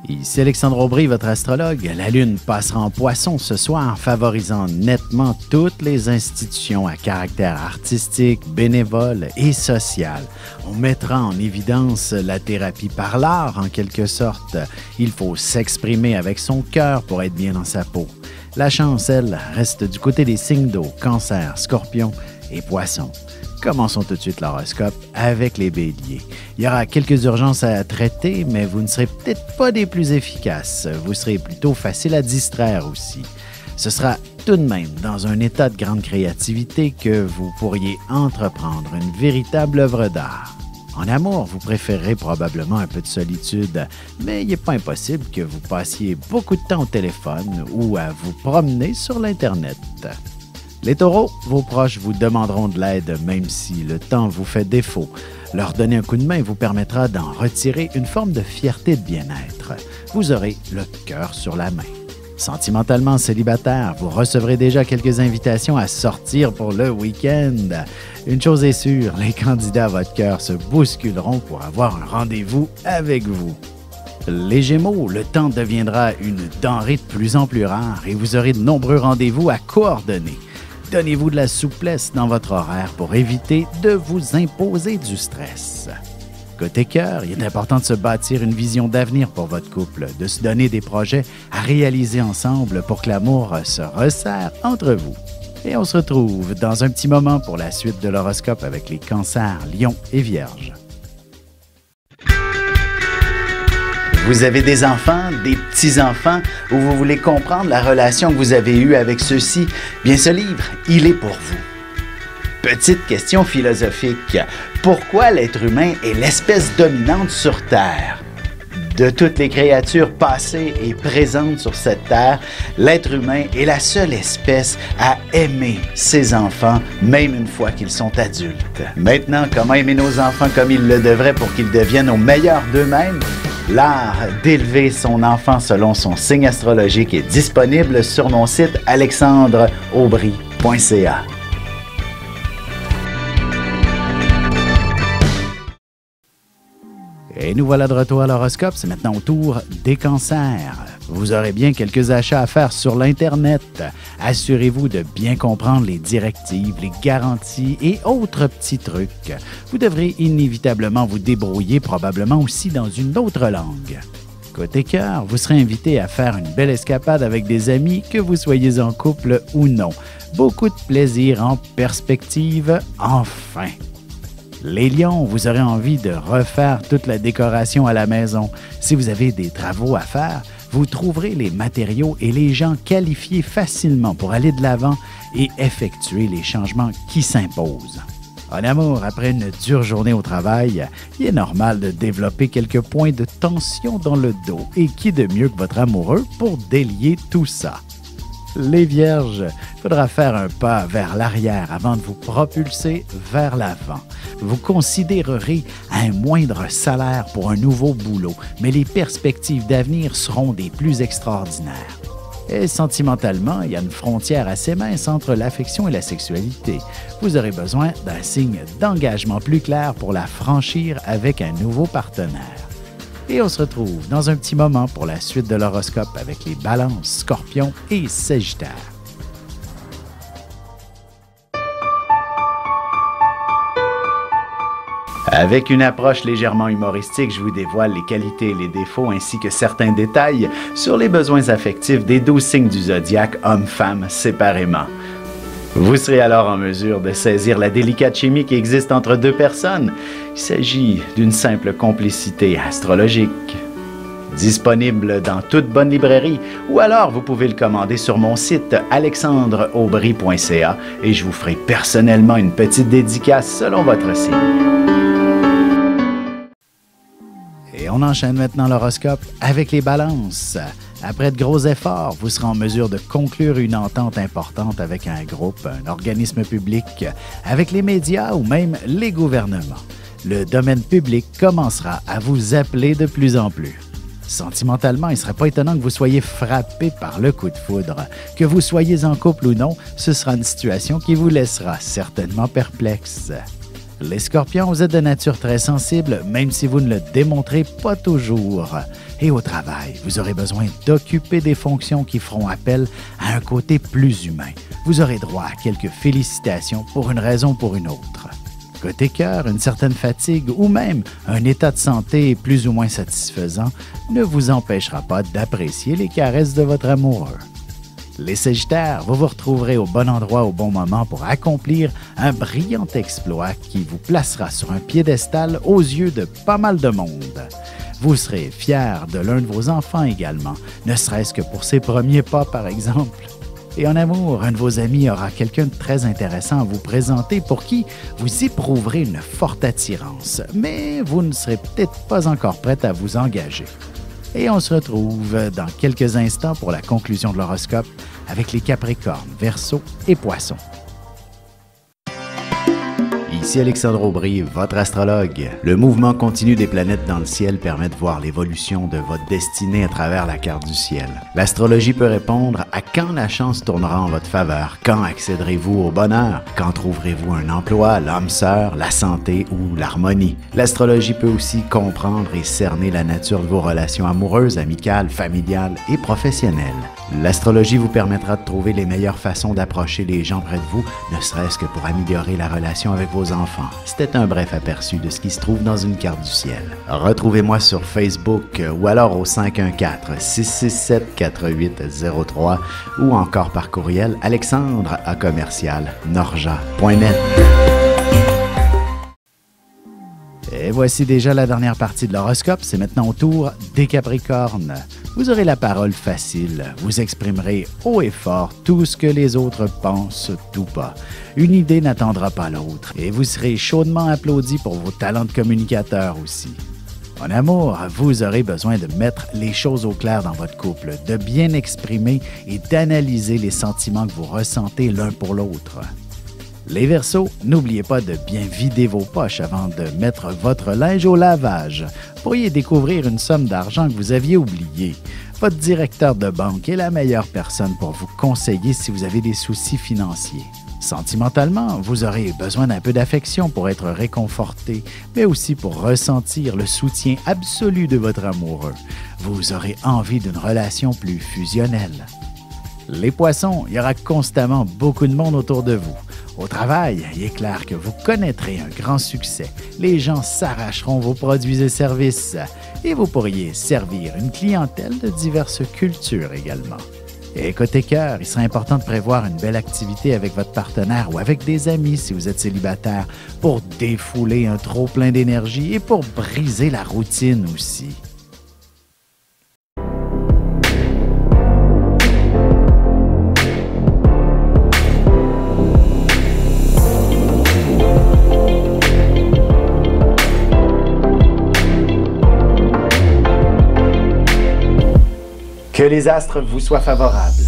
Ici Alexandre Aubry, votre astrologue. La Lune passera en Poisson ce soir, favorisant nettement toutes les institutions à caractère artistique, bénévole et social. On mettra en évidence la thérapie par l'art, en quelque sorte. Il faut s'exprimer avec son cœur pour être bien dans sa peau. La chance, elle, reste du côté des signes d'eau, Cancer, Scorpion et Poisson. Commençons tout de suite l'horoscope avec les béliers. Il y aura quelques urgences à traiter, mais vous ne serez peut-être pas des plus efficaces. Vous serez plutôt facile à distraire aussi. Ce sera tout de même dans un état de grande créativité que vous pourriez entreprendre une véritable œuvre d'art. En amour, vous préférerez probablement un peu de solitude, mais il n'est pas impossible que vous passiez beaucoup de temps au téléphone ou à vous promener sur l'Internet. Les taureaux, vos proches vous demanderont de l'aide même si le temps vous fait défaut. Leur donner un coup de main vous permettra d'en retirer une forme de fierté de bien-être. Vous aurez le cœur sur la main. Sentimentalement célibataire, vous recevrez déjà quelques invitations à sortir pour le week-end. Une chose est sûre, les candidats à votre cœur se bousculeront pour avoir un rendez-vous avec vous. Les Gémeaux, le temps deviendra une denrée de plus en plus rare et vous aurez de nombreux rendez-vous à coordonner. Donnez-vous de la souplesse dans votre horaire pour éviter de vous imposer du stress. Côté cœur, il est important de se bâtir une vision d'avenir pour votre couple, de se donner des projets à réaliser ensemble pour que l'amour se resserre entre vous. Et on se retrouve dans un petit moment pour la suite de l'horoscope avec les cancers, lions et vierges. Vous avez des enfants, des petits-enfants, ou vous voulez comprendre la relation que vous avez eue avec ceux-ci? Bien, ce livre, il est pour vous. Petite question philosophique. Pourquoi l'être humain est l'espèce dominante sur Terre? De toutes les créatures passées et présentes sur cette Terre, l'être humain est la seule espèce à aimer ses enfants, même une fois qu'ils sont adultes. Maintenant, comment aimer nos enfants comme ils le devraient pour qu'ils deviennent au meilleur d'eux-mêmes? L'art d'élever son enfant selon son signe astrologique est disponible sur mon site alexandreaubry.ca. Et nous voilà de retour à l'horoscope, c'est maintenant au tour des cancers. Vous aurez bien quelques achats à faire sur l'Internet. Assurez-vous de bien comprendre les directives, les garanties et autres petits trucs. Vous devrez inévitablement vous débrouiller probablement aussi dans une autre langue. Côté cœur, vous serez invité à faire une belle escapade avec des amis, que vous soyez en couple ou non. Beaucoup de plaisir en perspective, enfin! Les lions, vous aurez envie de refaire toute la décoration à la maison. Si vous avez des travaux à faire, vous trouverez les matériaux et les gens qualifiés facilement pour aller de l'avant et effectuer les changements qui s'imposent. En amour, après une dure journée au travail, il est normal de développer quelques points de tension dans le dos. Et qui de mieux que votre amoureux pour délier tout ça? Les vierges, il faudra faire un pas vers l'arrière avant de vous propulser vers l'avant. Vous considérerez un moindre salaire pour un nouveau boulot, mais les perspectives d'avenir seront des plus extraordinaires. Et sentimentalement, il y a une frontière assez mince entre l'affection et la sexualité. Vous aurez besoin d'un signe d'engagement plus clair pour la franchir avec un nouveau partenaire. Et on se retrouve dans un petit moment pour la suite de l'horoscope avec les balances, scorpions et sagittaires. Avec une approche légèrement humoristique, je vous dévoile les qualités et les défauts ainsi que certains détails sur les besoins affectifs des 12 signes du zodiaque, hommes-femmes séparément. Vous serez alors en mesure de saisir la délicate chimie qui existe entre deux personnes. Il s'agit d'une simple complicité astrologique. Disponible dans toute bonne librairie ou alors vous pouvez le commander sur mon site alexandreaubry.ca et je vous ferai personnellement une petite dédicace selon votre signe. Et on enchaîne maintenant l'horoscope avec les balances. Après de gros efforts, vous serez en mesure de conclure une entente importante avec un groupe, un organisme public, avec les médias ou même les gouvernements. Le domaine public commencera à vous appeler de plus en plus. Sentimentalement, il ne serait pas étonnant que vous soyez frappé par le coup de foudre. Que vous soyez en couple ou non, ce sera une situation qui vous laissera certainement perplexe. Les scorpions, vous êtes de nature très sensible, même si vous ne le démontrez pas toujours. Et au travail, vous aurez besoin d'occuper des fonctions qui feront appel à un côté plus humain. Vous aurez droit à quelques félicitations pour une raison ou pour une autre. Côté cœur, une certaine fatigue ou même un état de santé plus ou moins satisfaisant ne vous empêchera pas d'apprécier les caresses de votre amoureux. Les Sagittaires, vous vous retrouverez au bon endroit au bon moment pour accomplir un brillant exploit qui vous placera sur un piédestal aux yeux de pas mal de monde. Vous serez fier de l'un de vos enfants également, ne serait-ce que pour ses premiers pas par exemple. Et en amour, un de vos amis aura quelqu'un de très intéressant à vous présenter pour qui vous éprouverez une forte attirance, mais vous ne serez peut-être pas encore prête à vous engager. Et on se retrouve dans quelques instants pour la conclusion de l'horoscope avec les Capricornes, Verseaux et Poissons. Ici Alexandre Aubry, votre astrologue. Le mouvement continu des planètes dans le ciel permet de voir l'évolution de votre destinée à travers la carte du ciel. L'astrologie peut répondre à quand la chance tournera en votre faveur, quand accéderez-vous au bonheur, quand trouverez-vous un emploi, l'âme sœur, la santé ou l'harmonie. L'astrologie peut aussi comprendre et cerner la nature de vos relations amoureuses, amicales, familiales et professionnelles. L'astrologie vous permettra de trouver les meilleures façons d'approcher les gens près de vous, ne serait-ce que pour améliorer la relation avec vos enfants. C'était un bref aperçu de ce qui se trouve dans une carte du ciel. Retrouvez-moi sur Facebook ou alors au 514-667-4803 ou encore par courriel alexandre@norja.net. Et voici déjà la dernière partie de l'horoscope, c'est maintenant au tour des Capricornes. Vous aurez la parole facile, vous exprimerez haut et fort tout ce que les autres pensent tout bas. Une idée n'attendra pas l'autre et vous serez chaudement applaudi pour vos talents de communicateur aussi. En amour, vous aurez besoin de mettre les choses au clair dans votre couple, de bien exprimer et d'analyser les sentiments que vous ressentez l'un pour l'autre. Les Verseaux, n'oubliez pas de bien vider vos poches avant de mettre votre linge au lavage. Vous pourriez découvrir une somme d'argent que vous aviez oubliée. Votre directeur de banque est la meilleure personne pour vous conseiller si vous avez des soucis financiers. Sentimentalement, vous aurez besoin d'un peu d'affection pour être réconforté, mais aussi pour ressentir le soutien absolu de votre amoureux. Vous aurez envie d'une relation plus fusionnelle. Les Poissons, il y aura constamment beaucoup de monde autour de vous. Au travail, il est clair que vous connaîtrez un grand succès. Les gens s'arracheront vos produits et services et vous pourriez servir une clientèle de diverses cultures également. Et côté cœur, il serait important de prévoir une belle activité avec votre partenaire ou avec des amis si vous êtes célibataire pour défouler un trop-plein d'énergie et pour briser la routine aussi. Que les astres vous soient favorables.